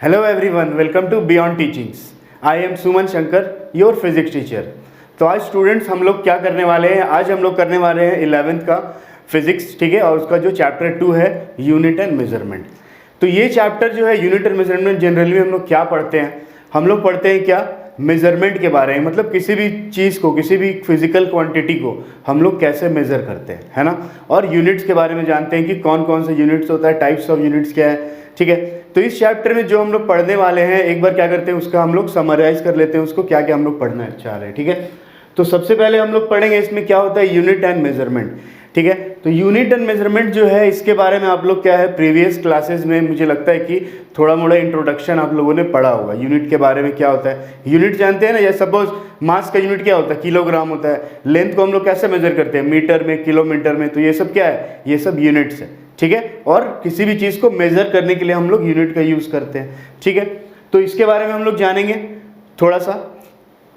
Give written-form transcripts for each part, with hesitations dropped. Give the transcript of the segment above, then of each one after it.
Hello everyone, welcome to beyond teachings. I am Suman Shankar, your physics teacher. तो आज students हम लोग क्या करने वाले हैं, आज हम लोग करने वाले हैं 11th का फिजिक्स, ठीक है। और उसका जो चैप्टर 2 है यूनिट एंड मेजरमेंट। तो ये चैप्टर जो है यूनिट एंड मेजरमेंट, जनरली हम लोग क्या पढ़ते हैं, हम लोग पढ़ते हैं क्या, मेजरमेंट के बारे में। मतलब किसी भी चीज़ को, किसी भी फिजिकल क्वांटिटी को हम लोग कैसे मेज़र करते हैं, है ना। और यूनिट्स के बारे में जानते हैं कि कौन कौन से यूनिट्स होता है, टाइप्स ऑफ यूनिट्स क्या है, ठीक है। तो इस चैप्टर में जो हम लोग पढ़ने वाले हैं, एक बार क्या करते हैं उसका हम लोग समराइज कर लेते हैं, उसको क्या क्या हम लोग पढ़ना चाह रहे हैं, ठीक है। तो सबसे पहले हम लोग पढ़ेंगे इसमें क्या होता है यूनिट एंड मेजरमेंट, ठीक है। तो यूनिट एंड मेजरमेंट जो है, इसके बारे में आप लोग क्या है प्रीवियस क्लासेस में मुझे लगता है कि थोड़ा मोड़ा इंट्रोडक्शन आप लोगों ने पढ़ा होगा। यूनिट के बारे में क्या होता है, यूनिट जानते हैं ना। जैसे सपोज मास का यूनिट क्या होता है, किलोग्राम होता है। लेंथ को हम लोग कैसे मेजर करते हैं, मीटर में, किलोमीटर में। तो ये सब क्या है, ये सब यूनिट्स है, ठीक है। और किसी भी चीज़ को मेजर करने के लिए हम लोग यूनिट का यूज़ करते हैं, ठीक है। तो इसके बारे में हम लोग जानेंगे थोड़ा सा।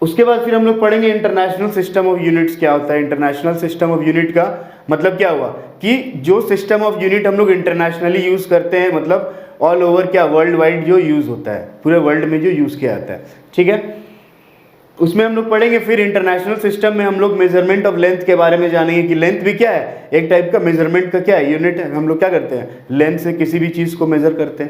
उसके बाद फिर हम लोग पढ़ेंगे इंटरनेशनल सिस्टम ऑफ यूनिट्स क्या होता है। इंटरनेशनल सिस्टम ऑफ यूनिट का मतलब क्या हुआ कि जो सिस्टम ऑफ यूनिट हम लोग इंटरनेशनली यूज़ करते हैं, मतलब ऑल ओवर क्या, वर्ल्ड वाइड जो यूज़ होता है, पूरे वर्ल्ड में जो यूज़ किया जाता है, ठीक है। उसमें हम लोग पढ़ेंगे। फिर इंटरनेशनल सिस्टम में हम लोग मेजरमेंट ऑफ लेंथ के बारे में जानेंगे कि लेंथ भी क्या है, एक टाइप का मेजरमेंट का क्या है, यूनिट है। हम लोग क्या करते हैं, लेंथ से किसी भी चीज़ को मेजर करते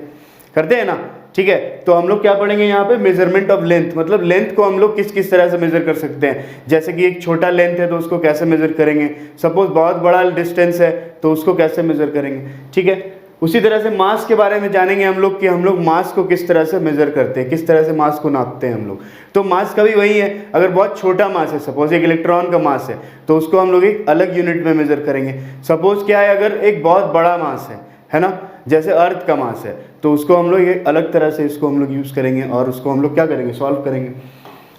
हैं ना, ठीक है। तो हम लोग क्या पढ़ेंगे यहाँ पे, मेजरमेंट ऑफ लेंथ, मतलब लेंथ को हम लोग किस किस तरह से मेजर कर सकते हैं। जैसे कि एक छोटा लेंथ है तो उसको कैसे मेजर करेंगे, सपोज बहुत बड़ा डिस्टेंस है तो उसको कैसे मेजर करेंगे, ठीक है। उसी तरह से मास के बारे में जानेंगे हम लोग कि हम लोग मास को किस तरह से मेजर करते हैं, किस तरह से मास को नापते हैं हम लोग। तो मास का भी वही है, अगर बहुत छोटा मास है, सपोज एक इलेक्ट्रॉन का मास है, तो उसको हम लोग एक अलग यूनिट में मेजर करेंगे। सपोज क्या है, अगर एक बहुत बड़ा मास है ना, जैसे अर्थ का मास है, तो उसको हम लोग एक अलग तरह से इसको हम लोग यूज़ करेंगे और उसको हम लोग क्या करेंगे, सॉल्व करेंगे।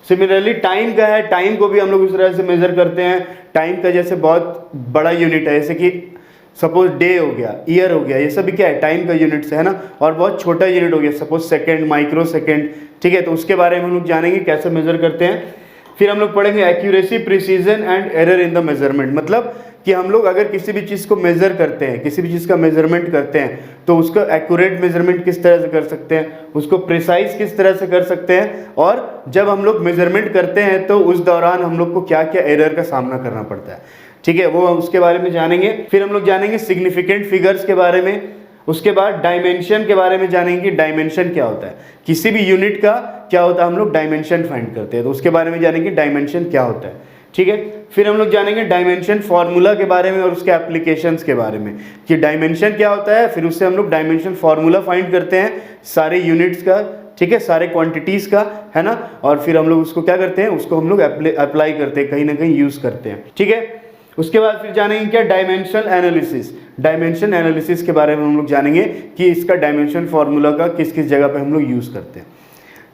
सिमिलरली टाइम का है, टाइम को भी हम लोग इस तरह से मेजर करते हैं। टाइम का जैसे बहुत बड़ा यूनिट है, जैसे कि सपोज डे हो गया, ईयर हो गया, ये सब भी क्या है, टाइम का यूनिट्स है ना। और बहुत छोटा यूनिट हो गया, सपोज सेकंड, माइक्रो सेकंड, ठीक है। तो उसके बारे में हम लोग जानेंगे कैसे मेजर करते हैं। फिर हम लोग पढ़ेंगे accuracy, precision and error in the measurement. मतलब कि हम लोग अगर किसी भी चीज़ को मेजर करते हैं, किसी भी चीज़ का मेजरमेंट करते हैं, तो उसका एक्यूरेट मेजरमेंट किस तरह से कर सकते हैं, उसको प्रिसाइज किस तरह से कर सकते हैं। और जब हम लोग मेजरमेंट करते हैं तो उस दौरान हम लोग को क्या क्या एरर का सामना करना पड़ता है, ठीक है, वो उसके बारे में जानेंगे। फिर हम लोग जानेंगे सिग्निफिकेंट फिगर्स के बारे में। उसके बाद डायमेंशन के बारे में जानेंगे कि डायमेंशन क्या होता है, किसी भी यूनिट का क्या होता है, हम लोग डायमेंशन फाइंड करते हैं, तो उसके बारे में जानेंगे डायमेंशन क्या होता है, ठीक है। फिर हम लोग जानेंगे डायमेंशन फार्मूला के बारे में और उसके एप्लीकेशंस के बारे में कि डायमेंशन क्या होता है। फिर उससे हम लोग डायमेंशन फार्मूला फाइंड करते हैं सारे यूनिट्स का, ठीक है, सारे क्वांटिटीज़ का, है ना। और फिर हम लोग उसको क्या करते हैं, उसको हम लोग अप्लाई करते हैं, कहीं ना कहीं यूज़ करते हैं, ठीक है। उसके बाद फिर जानेंगे क्या, डायमेंशन एनालिसिस। डायमेंशन एनालिसिस के बारे में हम लोग जानेंगे कि इसका डायमेंशन फार्मूला का किस किस जगह पे हम लोग यूज़ करते हैं।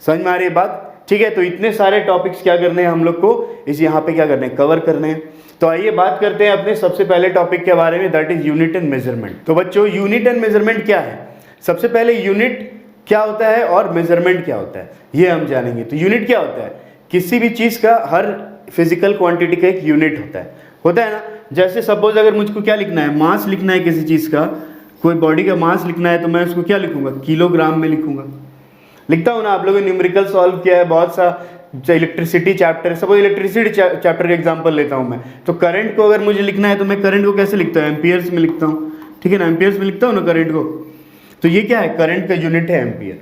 समझ में आ रही है बात, ठीक है। तो इतने सारे टॉपिक्स क्या करने हैं हम लोग को, इस यहाँ पे क्या करने हैं, कवर करने हैं। तो आइए बात करते हैं अपने सबसे पहले टॉपिक के बारे में, that is unit and measurement. तो बच्चों, यूनिट एंड मेजरमेंट क्या है, सबसे पहले यूनिट क्या होता है और मेजरमेंट क्या होता है, ये हम जानेंगे। तो यूनिट क्या होता है, किसी भी चीज़ का, हर फिजिकल क्वांटिटी का एक यूनिट होता है ना। जैसे सपोज अगर मुझको क्या लिखना है, मास लिखना है किसी चीज़ का, कोई बॉडी का मास लिखना है, तो मैं उसको क्या लिखूंगा, किलोग्राम में लिखूंगा। लिखता हूँ ना, आप लोगों ने न्यूमेरिकल सॉल्व किया है बहुत सा, electricity chapter, suppose electricity chapter का एग्जांपल लेता हूँ मैं। तो करंट को अगर मुझे लिखना है तो मैं करंट को कैसे लिखता हूँ, एम्पियर्स में लिखता हूँ, ठीक है ना, एम्पियर्स में लिखता हूँ ना करंट को। तो ये क्या है, करंट का यूनिट है एम्पियर।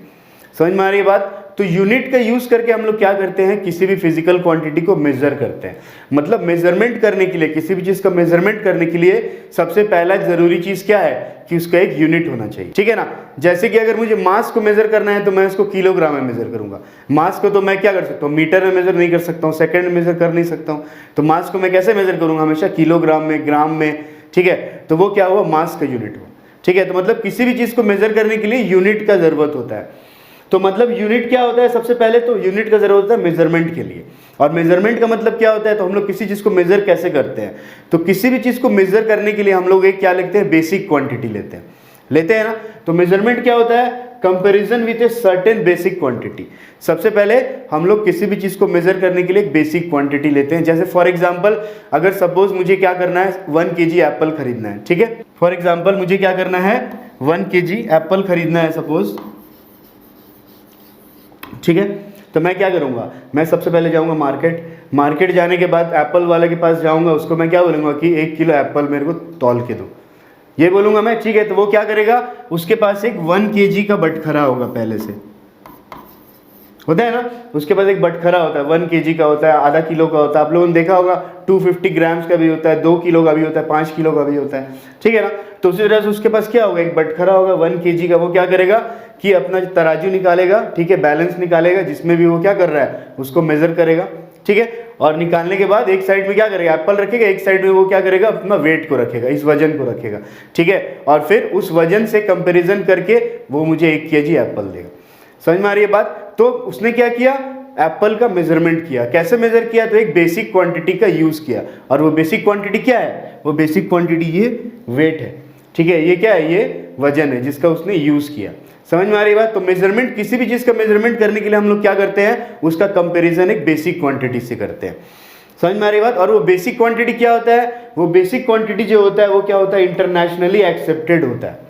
समझ में आ रही है बात। तो यूनिट का यूज करके हम लोग क्या करते हैं, किसी भी फिजिकल क्वांटिटी को मेजर करते हैं। मतलब मेजरमेंट करने के लिए, किसी भी चीज का मेजरमेंट करने के लिए सबसे पहला जरूरी चीज क्या है कि उसका एक यूनिट होना चाहिए, ठीक है ना। जैसे कि अगर मुझे मास को मेजर करना है तो मैं उसको किलोग्राम में मेजर करूंगा। मास को तो मैं क्या कर सकता हूँ, मीटर में मेजर नहीं कर सकता हूँ, सेकंड में मेजर कर नहीं सकता हूँ। तो मास को मैं कैसे मेजर करूंगा, हमेशा किलोग्राम में, ग्राम में, ठीक है। तो वो क्या हुआ, मास का यूनिट हुआ, ठीक है। तो मतलब किसी भी चीज को मेजर करने के लिए यूनिट का जरूरत होता है। तो मतलब यूनिट क्या होता है, सबसे पहले तो यूनिट का जरूरत होता है मेजरमेंट के लिए। और मेजरमेंट का मतलब क्या होता है, तो हम लोग किसी चीज़ को मेजर कैसे करते हैं, तो किसी भी चीज़ को मेजर करने के लिए हम लोग एक क्या लिखते हैं, बेसिक क्वांटिटी लेते हैं ना। तो मेजरमेंट क्या होता है, comparison with a certain basic quantity. सबसे पहले हम लोग किसी भी चीज़ को मेजर करने के लिए एक बेसिक क्वांटिटी लेते हैं। जैसे फॉर एग्जांपल, अगर सपोज मुझे क्या करना है, 1 kg एप्पल खरीदना है, ठीक है। फॉर एग्जांपल मुझे क्या करना है, 1 kg एप्पल खरीदना है सपोज, ठीक है। तो मैं क्या करूँगा, मैं सबसे पहले जाऊँगा मार्केट जाने के बाद एप्पल वाले के पास जाऊँगा, उसको मैं क्या बोलूँगा कि 1 किलो एप्पल मेरे को तौल के दो, ये बोलूँगा मैं, ठीक है। तो वो क्या करेगा, उसके पास एक 1 kg का बटखरा होगा, पहले से होता है ना, उसके पास एक बटखरा होता है, 1 kg का होता है, आधा किलो का होता है, आप लोगों ने देखा होगा 250 ग्राम्स का भी होता है, 2 किलो का भी होता है, 5 किलो का भी होता है, ठीक है ना। तो उसी तरह से उसके पास क्या होगा, एक बटखरा होगा 1 kg का, वो क्या करेगा कि अपना तराजू निकालेगा, ठीक है, बैलेंस निकालेगा, जिसमें भी वो क्या कर रहा है उसको मेजर करेगा, ठीक है। और निकालने के बाद एक साइड में क्या करेगा, एप्पल रखेगा, एक साइड में वो क्या करेगा, अपना वेट को रखेगा, इस वजन को रखेगा, ठीक है। और फिर उस वजन से कंपैरिजन करके वो मुझे 1 kg एप्पल देगा। समझ में आ रही है बात। तो उसने क्या किया, एप्पल का मेजरमेंट किया। कैसे मेजर किया, तो एक बेसिक क्वांटिटी का यूज किया, और वो बेसिक क्वांटिटी क्या है, वो बेसिक क्वांटिटी ये वेट है, ठीक है। ये क्या है, ये वजन है जिसका उसने यूज किया। समझ में आ रही बात। तो मेजरमेंट, किसी भी चीज का मेजरमेंट करने के लिए हम लोग क्या करते हैं, उसका कंपैरिजन एक बेसिक क्वांटिटी से करते हैं। समझ में आ रही बात। और वो बेसिक क्वांटिटी क्या होता है, वो बेसिक क्वांटिटी जो होता है वो क्या होता है, इंटरनेशनली एक्सेप्टेड होता है,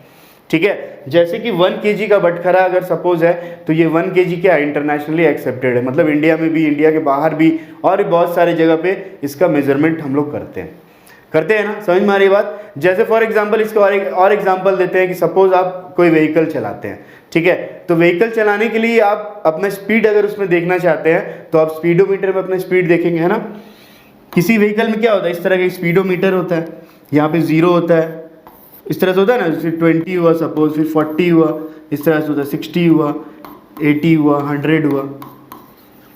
ठीक है। जैसे कि 1 kg का बटखरा अगर सपोज है, तो ये 1 kg क्या है, इंटरनेशनली एक्सेप्टेड है, मतलब इंडिया में भी, इंडिया के बाहर भी, और भी बहुत सारे जगह पे इसका मेजरमेंट हम लोग करते हैं ना। समझ में आ रही बात। जैसे फॉर एग्जांपल, इसका और एग्जांपल देते हैं कि सपोज आप कोई व्हीकल चलाते हैं, ठीक है। तो व्हीकल चलाने के लिए आप अपना स्पीड अगर उसमें देखना चाहते हैं, तो आप स्पीडोमीटर में अपना स्पीड देखेंगे, है ना। किसी व्हीकल में क्या होता है, इस तरह का स्पीडोमीटर होता है, यहाँ पे 0 होता है, इस तरह से होता है ना, फिर 20 हुआ सपोज, फिर 40 हुआ, इस तरह से होता है, 60 हुआ, 80 हुआ, 100 हुआ,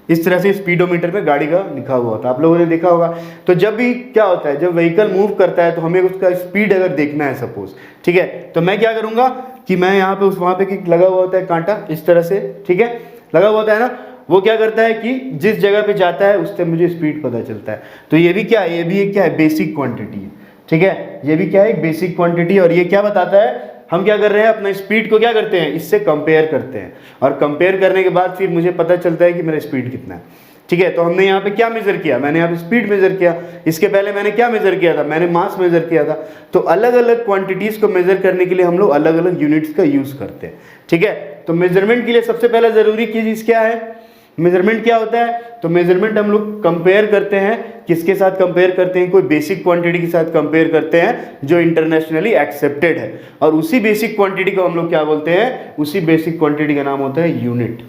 इस तरह से स्पीडोमीटर पे गाड़ी का लिखा हुआ होता है, आप लोगों ने देखा होगा। तो जब भी क्या होता है, जब व्हीकल मूव करता है तो हमें उसका स्पीड अगर देखना है सपोज, ठीक है, तो मैं क्या करूँगा कि मैं यहाँ पे वहाँ पे लगा हुआ होता है कांटा, इस तरह से, ठीक है, लगा हुआ होता है ना। वो क्या करता है कि जिस जगह पे जाता है उससे मुझे स्पीड पता चलता है। तो ये भी क्या है, ये भी एक क्या है, बेसिक क्वांटिटी है, ठीक है। ये भी क्या है, एक बेसिक क्वांटिटी। और ये क्या बताता है, हम क्या कर रहे हैं, अपना स्पीड को क्या करते हैं, इससे कंपेयर करते हैं, और कंपेयर करने के बाद फिर मुझे पता चलता है कि मेरा स्पीड कितना है, ठीक है। तो हमने यहाँ पे क्या मेजर किया, मैंने यहाँ पे स्पीड मेजर किया, इसके पहले मैंने क्या मेजर किया था, मैंने मास मेजर किया था। तो अलग अलग क्वांटिटीज को मेजर करने के लिए हम लोग अलग अलग यूनिट्स का यूज करते हैं, ठीक है। तो मेजरमेंट के लिए सबसे पहले जरूरी चीज क्या है, मेजरमेंट क्या होता है, तो मेजरमेंट हम लोग कंपेयर करते हैं, किसके साथ कंपेयर करते हैं, कोई बेसिक क्वांटिटी के साथ कंपेयर करते हैं जो इंटरनेशनली एक्सेप्टेड है, और उसी बेसिक क्वांटिटी को हम लोग क्या बोलते हैं, उसी बेसिक क्वांटिटी का नाम होता है यूनिट,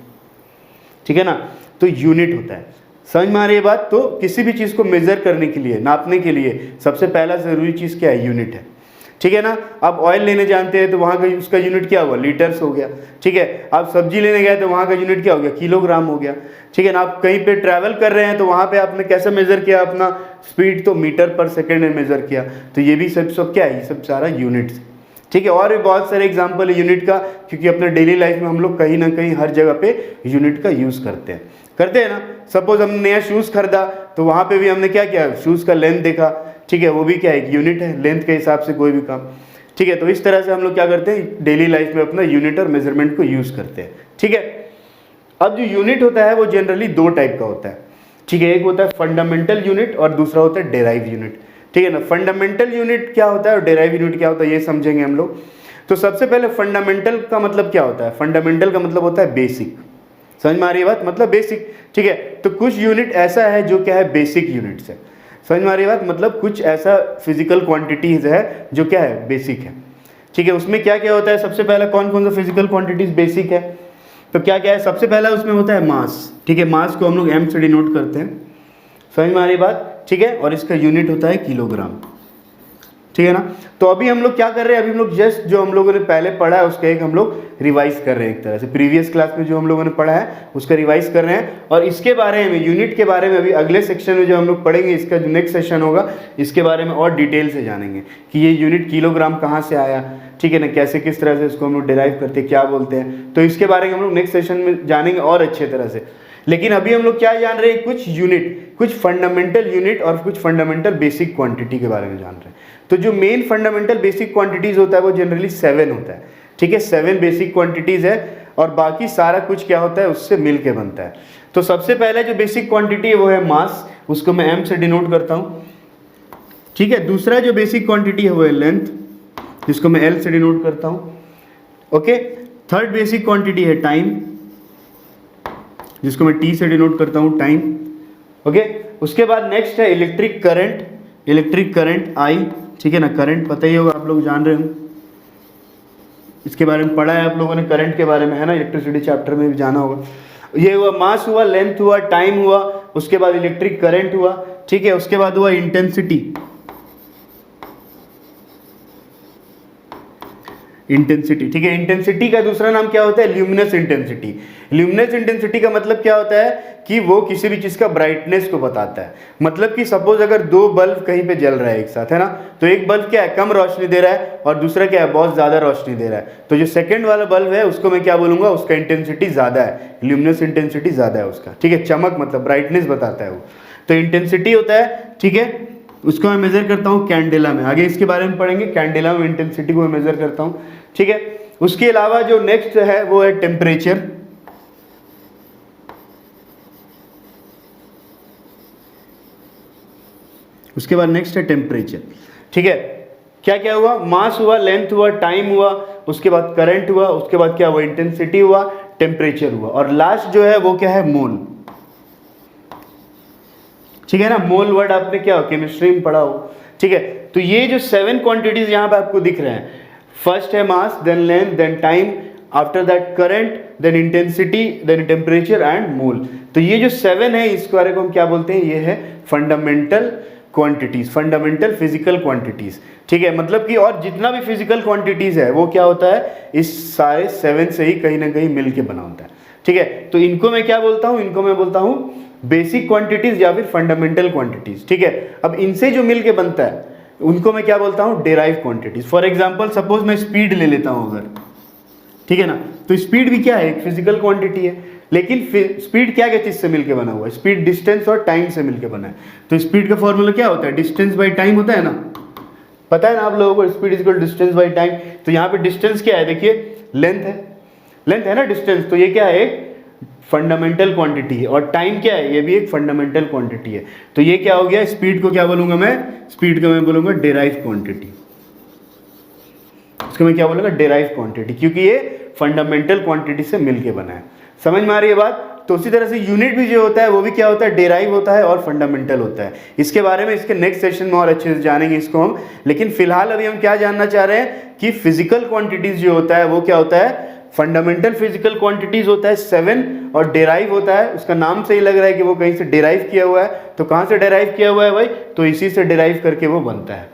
ठीक है ना। तो यूनिट होता है। समझ में आ रही है बात। तो किसी भी चीज को मेजर करने के लिए, नापने के लिए सबसे पहला जरूरी चीज क्या है, यूनिट है, ठीक है ना। आप ऑयल लेने जानते हैं तो वहाँ का उसका यूनिट क्या हुआ, लीटर्स हो गया, ठीक है। आप सब्जी लेने गए तो वहाँ का यूनिट क्या हो गया, किलोग्राम हो गया, ठीक है ना। आप कहीं पे ट्रैवल कर रहे हैं तो वहाँ पे आपने कैसे मेजर किया अपना स्पीड, तो मीटर पर सेकेंड में मेजर किया। तो ये भी सब क्या है, ये सब सारा यूनिट्स, ठीक है। और भी बहुत सारे एग्जाम्पल है यूनिट का, क्योंकि अपने डेली लाइफ में हम लोग कहीं ना कहीं हर जगह पे यूनिट का यूज करते हैं ना। सपोज हमने नया शूज़ खरीदा तो वहाँ पे भी हमने क्या किया, शूज़ का लेंथ देखा, ठीक है, वो भी क्या है, एक यूनिट है, लेंथ के हिसाब से कोई भी काम, ठीक है। तो इस तरह से हम लोग क्या करते हैं, डेली लाइफ में अपना यूनिट और मेजरमेंट को यूज करते हैं, ठीक है। अब जो यूनिट होता है वो जनरली 2 टाइप का होता है, ठीक है। एक होता है फंडामेंटल यूनिट और दूसरा होता है डेराइव यूनिट, ठीक है ना। फंडामेंटल यूनिट क्या होता है और डेराइव यूनिट क्या होता है, ये समझेंगे हम लोग। तो सबसे पहले फंडामेंटल का मतलब क्या होता है, फंडामेंटल का मतलब होता है बेसिक। समझ में आ रही है बात, मतलब बेसिक, ठीक है। तो कुछ यूनिट ऐसा है जो क्या है, बेसिक यूनिट्स है। समझ में आ रही बात, मतलब कुछ ऐसा फिजिकल क्वांटिटीज है जो क्या है, बेसिक है, ठीक है। उसमें क्या क्या होता है, सबसे पहला कौन कौन सा फिजिकल क्वांटिटीज बेसिक है, तो क्या क्या है, सबसे पहला उसमें होता है मास, ठीक है। मास को हम लोग m से डिनोट करते हैं। समझ में आ रही बात, ठीक है। और इसका यूनिट होता है किलोग्राम, ठीक है ना। तो अभी हम लोग क्या कर रहे हैं, अभी हम लोग जस्ट जो हम लोगों ने पहले पढ़ा है उसका एक हम लोग रिवाइज कर रहे हैं, एक तरह से प्रीवियस क्लास में जो हम लोगों ने पढ़ा है उसका रिवाइज कर रहे हैं। और इसके बारे में, यूनिट के बारे में अभी अगले सेक्शन में जो हम लोग पढ़ेंगे, इसका जो नेक्स्ट सेशन होगा इसके बारे में और डिटेल से जानेंगे कि ये यूनिट किलोग्राम कहाँ से आया, ठीक है ना, कैसे किस तरह से इसको हम लोग डिराइव करते हैं, क्या बोलते हैं। तो इसके बारे में हम लोग नेक्स्ट सेशन में जानेंगे और अच्छे तरह से। लेकिन अभी हम लोग क्या जान रहे हैं, कुछ यूनिट, कुछ फंडामेंटल यूनिट और कुछ फंडामेंटल बेसिक क्वांटिटी के बारे में जान रहे हैं। तो जो मेन फंडामेंटल बेसिक क्वांटिटीज होता है वो जनरली 7 होता है, ठीक है। 7 बेसिक क्वांटिटीज है और बाकी सारा कुछ क्या होता है, उससे मिल के बनता है। तो सबसे पहले जो बेसिक क्वांटिटी है वो है मास, उसको मैं m से डिनोट करता हूँ, ठीक है। दूसरा जो बेसिक क्वांटिटी है वो है लेंथ, जिसको मैं l से डिनोट करता हूँ, ओके। थर्ड बेसिक क्वांटिटी है टाइम, जिसको मैं टी से डिनोट करता हूँ टाइम। ओके, उसके बाद नेक्स्ट है electric current, electric current I, ठीक है ना। करंट पता ही होगा, आप लोग जान रहे हो, इसके बारे में पढ़ा है आप लोगों ने करंट के बारे में, है ना, इलेक्ट्रिसिटी चैप्टर में भी जाना होगा। ये हुआ मास हुआ, लेंथ हुआ, टाइम हुआ, उसके बाद इलेक्ट्रिक करंट हुआ, ठीक है। उसके बाद हुआ इंटेंसिटी, इंटेंसिटी, ठीक है। इंटेंसिटी का दूसरा नाम क्या होता है? Luminous intensity. ल्यूमिनस इंटेंसिटी का मतलब क्या होता है कि वो किसी भी चीज का ब्राइटनेस को बताता है। मतलब कि सपोज अगर दो बल्ब कहीं पे जल रहा है एक साथ, है ना, तो एक बल्ब क्या है, कम रोशनी दे रहा है, और दूसरा क्या है, बहुत ज्यादा रोशनी दे रहा है। तो जो सेकंड वाला बल्ब है उसको मैं क्या बोलूंगा, उसका इंटेंसिटी ज्यादा है, ल्यूमिनस इंटेंसिटी ज्यादा है उसका, ठीक है। चमक मतलब ब्राइटनेस बताता है वो, तो इंटेंसिटी होता है, ठीक है। उसको मैं मेजर करता हूँ कैंडेला में, आगे इसके बारे में पढ़ेंगे। कैंडेला में इंटेंसिटी को मैं मेजर करता हूँ, ठीक है। उसके अलावा जो नेक्स्ट है वो है टेम्परेचर। उसके बाद नेक्स्ट है टेम्परेचर, ठीक है। क्या क्या हुआ, मास हुआ, लेंथ हुआ, टाइम हुआ, उसके बाद करंट हुआ, उसके बाद क्या हुआ, इंटेंसिटी हुआ, टेम्परेचर हुआ, और लास्ट जो है वो क्या है, मोल, ठीक है ना। मोल वर्ड आपने क्या हो, केमिस्ट्री में पढ़ा हो, ठीक है। तो ये जो 7 क्वांटिटीज यहां पे आपको दिख रहे हैं, फर्स्ट है mass, then length, then time, after that current, then intensity, then temperature and mole. तो ये जो 7 है इसके बारे को हम क्या बोलते हैं, ये है fundamental quantities, fundamental physical quantities, ठीक है। मतलब कि और जितना भी फिजिकल क्वांटिटीज है वो क्या होता है, इस सारे 7 से ही कहीं ना कहीं मिलके बना होता है, ठीक है। तो इनको मैं क्या बोलता हूं, इनको मैं बोलता हूं बेसिक क्वांटिटीज या फिर फंडामेंटल क्वांटिटीज, ठीक है। अब इनसे जो मिलके बनता है उनको मैं क्या बोलता हूं, derive quantities. For example suppose मैं स्पीड ले लेता हूं अगर, ठीक है ना, तो स्पीड भी क्या है, एक फिजिकल क्वांटिटी है। लेकिन स्पीड क्या क्या चीज से मिलके बना हुआ है, स्पीड डिस्टेंस और टाइम से मिलके बना है। तो स्पीड का फॉर्मूला क्या होता है, डिस्टेंस बाई टाइम होता है ना, पता है ना आप लोगों को, speed is equal distance by time. तो यहाँ पे डिस्टेंस क्या है, देखिए लेंथ है, लेंथ है ना डिस्टेंस, तो ये क्या है, एक फंडामेंटल क्वांटिटी है। और टाइम क्या है, ये भी एक फंडामेंटल क्वांटिटी है। तो ये क्या हो गया, स्पीड को क्या बोलूंगा मैं, स्पीड को मैं बोलूंगा डेराइव क्वांटिटी, इसको मैं क्या बोलूंगा, डेराइव क्वांटिटी, क्योंकि ये फंडामेंटल क्वांटिटी से मिलके बना है। समझ में आ रही है बात। तो उसी तरह से यूनिट भी जो होता है वो भी क्या होता है, डेराइव होता है और फंडामेंटल होता है। इसके बारे में इसके नेक्स्ट सेशन में और अच्छे से जानेंगे इसको हम। लेकिन फिलहाल अभी हम क्या जानना चाह रहे हैं कि फिजिकल क्वांटिटीज जो होता है वो क्या होता है, फंडामेंटल फिजिकल क्वांटिटीज होता है 7, और डेराइव होता है, उसका नाम से ही लग रहा है कि वो कहीं से डेराइव किया हुआ है। तो कहाँ से डेराइव किया हुआ है भाई, तो इसी से डेराइव करके वो बनता है,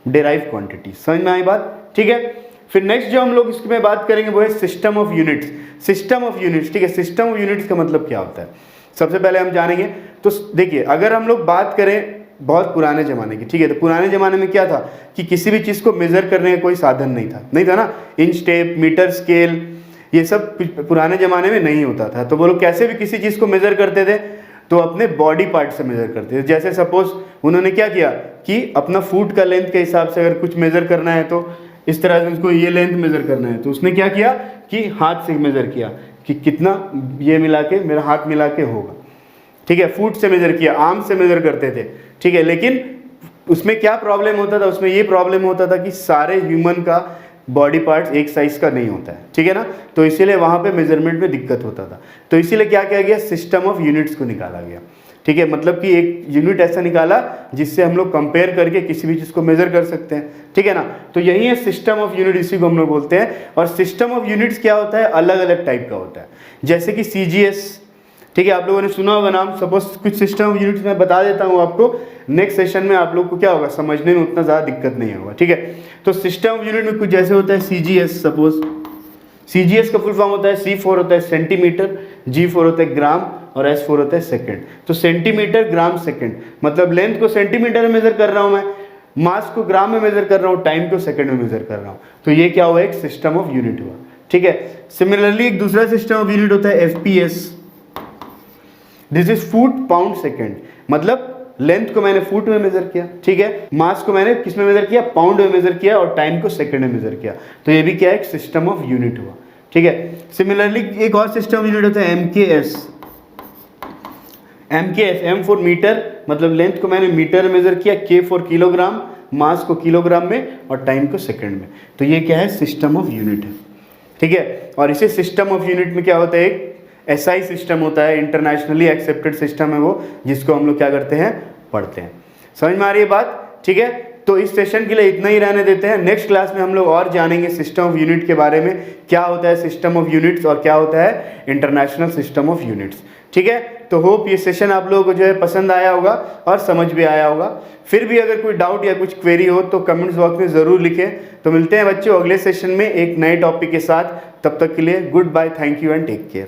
डेराइव क्वांटिटी। समझ में आई बात, ठीक है। फिर नेक्स्ट जो हम लोग इसमें बात करेंगे वो है system of units. System of units, ठीक है। सिस्टम ऑफ यूनिट्स का मतलब क्या होता है, सबसे पहले हम जानेंगे। तो देखिए अगर हम लोग बात करें बहुत पुराने ज़माने की, ठीक है, तो पुराने ज़माने में क्या था कि किसी भी चीज़ को मेज़र करने का कोई साधन नहीं था ना, इंच टेप, मीटर, स्केल, ये सब पुराने ज़माने में नहीं होता था। तो वो लोग कैसे भी किसी चीज़ को मेज़र करते थे, तो अपने बॉडी पार्ट से मेज़र करते थे। जैसे सपोज उन्होंने क्या किया कि अपना फुट का लेंथ के हिसाब से अगर कुछ मेज़र करना है तो इस तरह से उसको ये लेंथ मेज़र करना है, तो उसने क्या किया कि हाथ से मेज़र किया कि कितना ये मिला के मेरा हाथ मिला के होगा, ठीक है। फुट से मेज़र किया, आर्म से मेज़र करते थे, ठीक है। लेकिन उसमें क्या प्रॉब्लम होता था, उसमें ये प्रॉब्लम होता था कि सारे ह्यूमन का बॉडी पार्ट्स एक साइज का नहीं होता है, ठीक है ना। तो इसीलिए वहाँ पे मेजरमेंट में दिक्कत होता था। तो इसीलिए क्या किया गया, सिस्टम ऑफ यूनिट्स को निकाला गया, ठीक है। मतलब कि एक यूनिट ऐसा निकाला जिससे हम लोग कंपेयर करके किसी भी चीज़ को मेजर कर सकते हैं, ठीक है ना। तो यही है सिस्टम ऑफ यूनिट, इसी को हम लोग बोलते हैं। और सिस्टम ऑफ यूनिट्स क्या होता है, अलग अलग टाइप का होता है। जैसे कि CGS, ठीक है, आप लोगों ने सुना होगा नाम। सपोज कुछ सिस्टम ऑफ यूनिट्स मैं बता देता हूँ आपको, नेक्स्ट सेशन में आप लोग को क्या होगा, समझने में उतना ज़्यादा दिक्कत नहीं होगा, ठीक है। तो सिस्टम ऑफ यूनिट में कुछ जैसे होता है CGS। सपोज CGS का फुल फॉर्म होता है, C4 होता है सेंटीमीटर, G4 होता है ग्राम, और S4 होता है सेकंड। तो सेंटीमीटर, ग्राम, सेकंड, मतलब लेंथ को सेंटीमीटर में मेजर कर रहा हूँ मैं, मास को ग्राम में मेजर कर रहा हूँ, टाइम को सेकंड में मेजर कर रहा हूँ। तो ये क्या हुआ, एक सिस्टम ऑफ यूनिट हुआ, ठीक है। सिमिलरली एक दूसरा सिस्टम ऑफ यूनिट होता है FPS, this is foot pound second. मतलब लेंथ को मैंने फुट में मेजर किया, ठीक है, मास को मैंने किस में मेजर किया, पाउंड में मेजर किया, और टाइम को सेकंड में मेजर किया। तो ये भी क्या है, एक सिस्टम ऑफ यूनिट हुआ, ठीक है। सिमिलरली एक और सिस्टम ऑफ यूनिट होता है MKS। M फॉर मीटर, मतलब लेंथ को मैंने मीटर में मेजर किया, K फॉर किलोग्राम, मास को किलोग्राम में, और टाइम को सेकंड में। तो ये क्या है, सिस्टम ऑफ यूनिट है, ठीक है। और इसे सिस्टम ऑफ यूनिट में क्या होता है, SI सिस्टम होता है, इंटरनेशनली एक्सेप्टेड सिस्टम है वो, जिसको हम लोग क्या करते हैं, पढ़ते हैं। समझ में आ रही है बात, ठीक है। तो इस सेशन के लिए इतना ही रहने देते हैं। नेक्स्ट क्लास में हम लोग और जानेंगे सिस्टम ऑफ यूनिट के बारे में, क्या होता है सिस्टम ऑफ यूनिट्स और क्या होता है इंटरनेशनल सिस्टम ऑफ यूनिट्स, ठीक है। तो होप ये सेशन आप लोगों को जो है पसंद आया होगा और समझ भी आया होगा। फिर भी अगर कोई डाउट या कुछ क्वेरी हो तो कमेंट्स बॉक्स में ज़रूर लिखें। तो मिलते हैं बच्चों अगले सेशन में एक नए टॉपिक के साथ। तब तक के लिए goodbye, thank you and take care.